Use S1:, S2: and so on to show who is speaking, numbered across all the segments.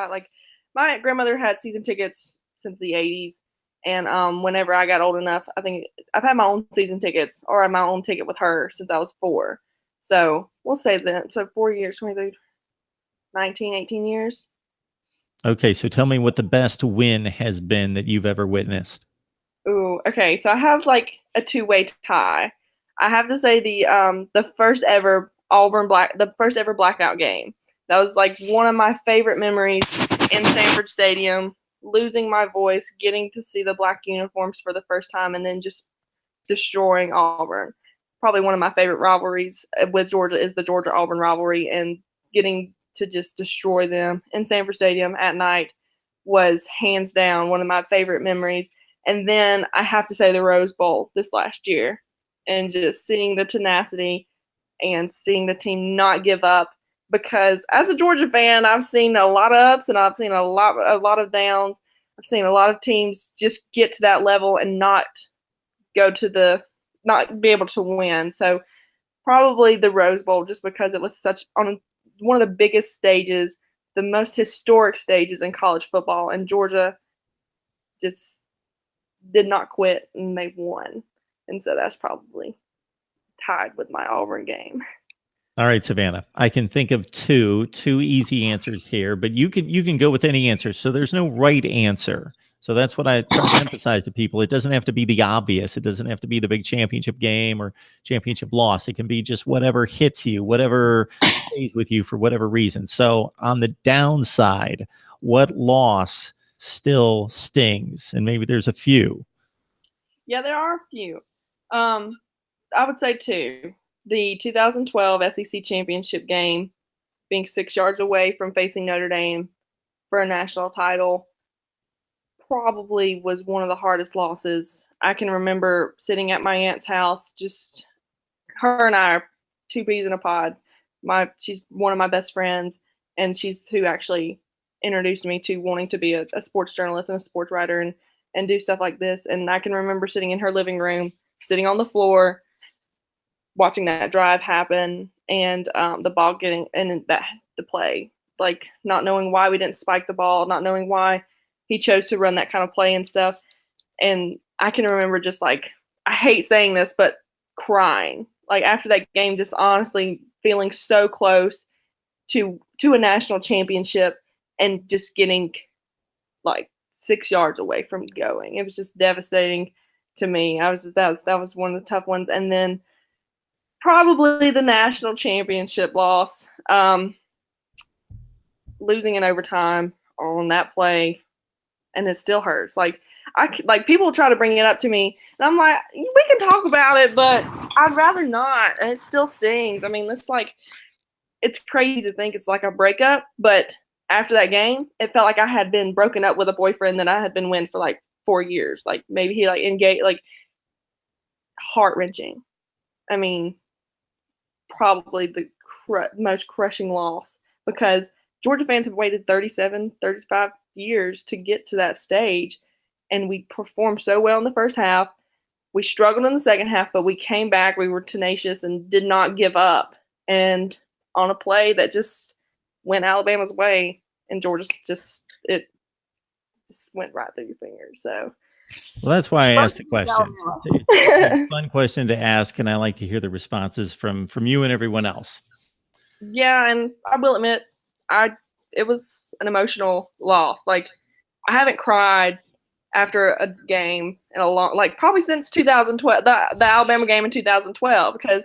S1: like my grandmother had season tickets since the 80s. And whenever I got old enough, I think I've had my own season tickets or I had my own ticket with her since I was 4. So we'll say that. So 4 years, 23, 19, 18 years.
S2: Okay, so tell me what the best win has been that you've ever witnessed.
S1: Ooh, okay. So I have like a two-way tie. I have to say the first ever the first ever blackout game. That was like one of my favorite memories in Sanford Stadium. Losing my voice, getting to see the black uniforms for the first time, and then just destroying Auburn. Probably one of my favorite rivalries with Georgia is the Georgia Auburn rivalry, and getting to just destroy them in Sanford Stadium at night was hands down one of my favorite memories. And then I have to say the Rose Bowl this last year, and just seeing the tenacity and seeing the team not give up. Because as a Georgia fan, I've seen a lot of ups and I've seen a lot of downs. I've seen a lot of teams just get to that level and not go to not be able to win. So probably the Rose Bowl, just because it was such on one of the biggest stages, the most historic stages in college football, and Georgia just did not quit and they won. And so that's probably tied with my Auburn game.
S2: All right, Savannah. I can think of two easy answers here, but you can go with any answer. So there's no right answer. So that's what I try to emphasize to people. It doesn't have to be the obvious. It doesn't have to be the big championship game or championship loss. It can be just whatever hits you, whatever stays with you for whatever reason. So on the downside, what loss still stings? And maybe there's a few.
S1: Yeah, there are a few. Um, I would say two. The 2012 SEC championship game, being 6 yards away from facing Notre Dame for a national title, probably was one of the hardest losses. I can remember sitting at my aunt's house, just her and I are two peas in a pod. She's one of my best friends, and she's who actually introduced me to wanting to be a sports journalist and a sports writer and do stuff like this. And I can remember sitting in her living room, sitting on the floor, watching that drive happen, and the ball getting and that the play, like not knowing why we didn't spike the ball, not knowing why he chose to run that kind of play and stuff. And I can remember just like, I hate saying this, but crying like after that game, just honestly feeling so close to a national championship and just getting like 6 yards away from going. It was just devastating to me. That was one of the tough ones. And then probably the national championship loss, losing in overtime on that play, and it still hurts. Like people try to bring it up to me, and I'm like, we can talk about it, but I'd rather not. And it still stings. I mean, it's crazy to think it's like a breakup, but after that game, it felt like I had been broken up with a boyfriend that I had been with for like 4 years. Like maybe he like engaged, like heart wrenching. I mean, probably the most crushing loss, because Georgia fans have waited 37, 35 years to get to that stage, and we performed so well in the first half. We struggled in the second half, but we came back. We were tenacious and did not give up. And on a play that just went Alabama's way, and Georgia just went right through your fingers. So
S2: Well, that's why I asked the question. It's a fun question to ask, and I like to hear the responses from you and everyone else.
S1: Yeah, and I will admit, it was an emotional loss. Like I haven't cried after a game in a long, like probably since 2012, the Alabama game in 2012, because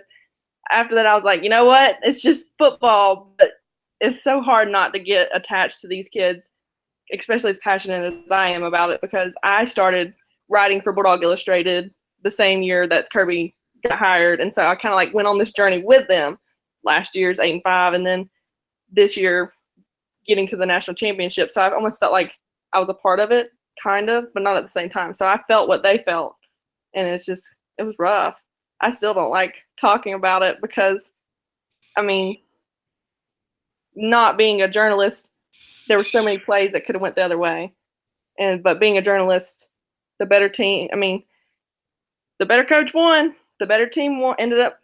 S1: after that I was like, you know what? It's just football, but it's so hard not to get attached to these kids, especially as passionate as I am about it, because I started writing for Bulldog Illustrated the same year that Kirby got hired. And so I kind of like went on this journey with them. Last year's 8-5, and then this year getting to the national championship. So I almost felt like I was a part of it, kind of, but not at the same time. So I felt what they felt, and it was rough. I still don't like talking about it because, I mean, not being a journalist, there were so many plays that could have went the other way. But being a journalist, the better team, I mean, the better coach won. The better team ended up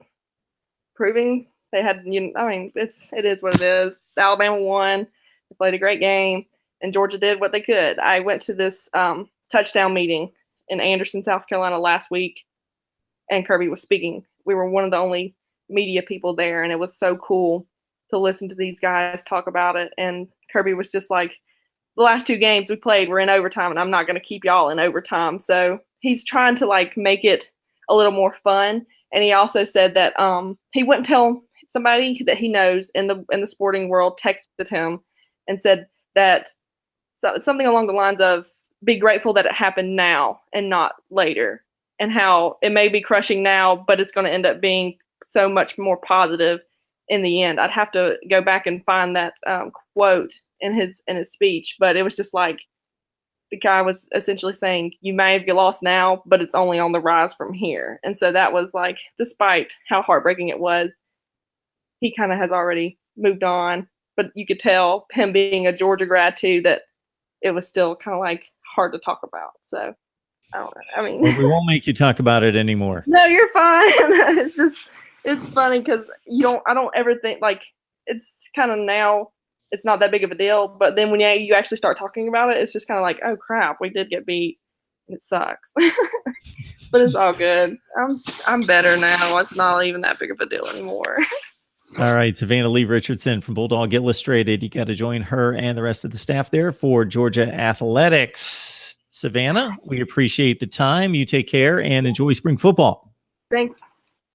S1: proving they had, I mean, it is what it is. Alabama won. They played a great game. and Georgia did what they could. I went to this touchdown meeting in Anderson, South Carolina last week, and Kirby was speaking. We were one of the only media people there, and it was so cool to listen to these guys talk about it. And Kirby was just like, the last 2 games we played were in overtime, and I'm not going to keep y'all in overtime. So he's trying to like make it a little more fun. And he also said that he wouldn't tell somebody that he knows in the sporting world texted him and said that something along the lines of, be grateful that it happened now and not later, and how it may be crushing now, but it's going to end up being so much more positive in the end. I'd have to go back and find that quote in his speech, but it was just like, the guy was essentially saying, you may have lost now, but it's only on the rise from here. And so that was like, despite how heartbreaking it was, he kind of has already moved on. But you could tell, him being a Georgia grad too, that it was still kind of like hard to talk about. So I don't know. I mean,
S2: well, we won't make you talk about it anymore.
S1: No, you're fine. It's just, it's funny because I don't ever think like, it's kind of now, it's not that big of a deal. But then when you actually start talking about it, it's just kind of like, oh crap, we did get beat. It sucks. But it's all good. I'm better now. It's not even that big of a deal anymore.
S2: All right, Savannah Lee Richardson from Bulldog Illustrated. You got to join her and the rest of the staff there for Georgia Athletics. Savannah, we appreciate the time. You take care and enjoy spring football.
S1: Thanks.